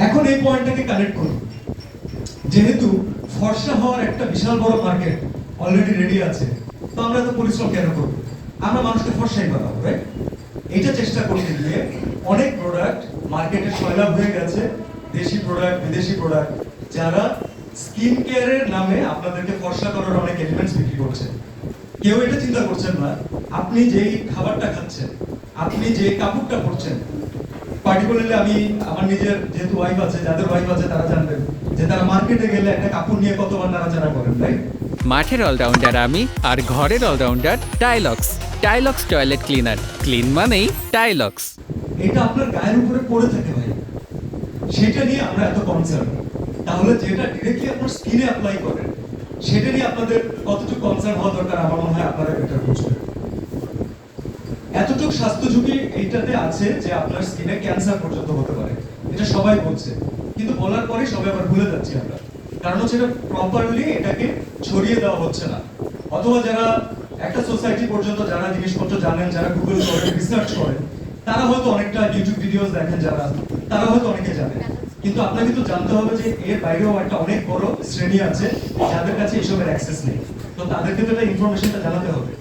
এখন এই পয়েন্টটাকে কানেক্ট করুন, যেহেতু ফর্সা হওয়ার একটা বিশাল বড় মার্কেট অলরেডি রেডি আছে, তো আমরা তো পরিশ্রম কেন করবো? আমরা মানুষকে ফর্সাই বানাবো, রাইট? এটা চেষ্টা করতে গিয়ে অনেক প্রোডাক্ট মার্কেটে সয়লাভ হয়ে গেছে, দেশি প্রোডাক্ট, বিদেশি প্রোডাক্ট, যারা স্কিন কেয়ারের নামে আপনাদেরকে ফর্সা করার অনেক এলিমেন্টস বিক্রি করছে। কেউ এটা চিন্তা করছেন না, আপনি যেই খাবারটা খাচ্ছেন, আপনি যে কাপড়টা পরছেন, পার্টিকুলারলি আমি আমার নিজের যেহেতু ওয়াইফ আছে, যাদের ওয়াইফ আছে তারা জানবেন যে তারা মার্কেটে গেলে একটা কাপড় নিয়ে কতবার নাড়াচাড়া করেন, রাইট? মাঠের অলরাউন্ডার আমি, আর ঘরের allrounder Tilex. Tilex toilet cleaner, clean মানেই টাইলক্স। এটা আপনার গায়ের উপরে পড়ে থাকে ভাই, সেটা নিয়ে আমরা এত কনসার্ন। তাহলে যেটা ডিরেক্টলি আপনার স্কিনে অ্যাপ্লাই করেন, সেটা নিয়ে আপনাদের কতটুকু কনসার্ন হওয়া দরকার আমার মনে হয় আপনারা বেটার বুঝবেন। এতটুকু স্বাস্থ্য ঝুঁকি এইটাতে আছে যে আপনার স্কিনে ক্যান্সার পর্যন্ত হতে পারে, এটা সবাই বলছে, কিন্তু বলার পরে সবাই আবার ভুলে যাচ্ছি আমরা, কারণ হচ্ছে এটা প্রপারলি এটাকে ছড়িয়ে দেওয়া হচ্ছে না। অথবা যারা একটা সোসাইটি পর্যন্ত যারা জিনিসপত্র জানেন, যারা গুগল করেন, রিসার্চ করেন, তারা হয়তো অনেকটা ইউটিউব ভিডিওস দেখেন, যারা তারা হয়তো অনেকে জানেন, কিন্তু আপনাকে তো জানতে হবে যে এর বাইরেও একটা অনেক বড় শ্রেণী আছে যাদের কাছে এসবের অ্যাক্সেস নেই, তো তাদেরকে তো এটা ইনফরমেশনটা জানাতে হবে।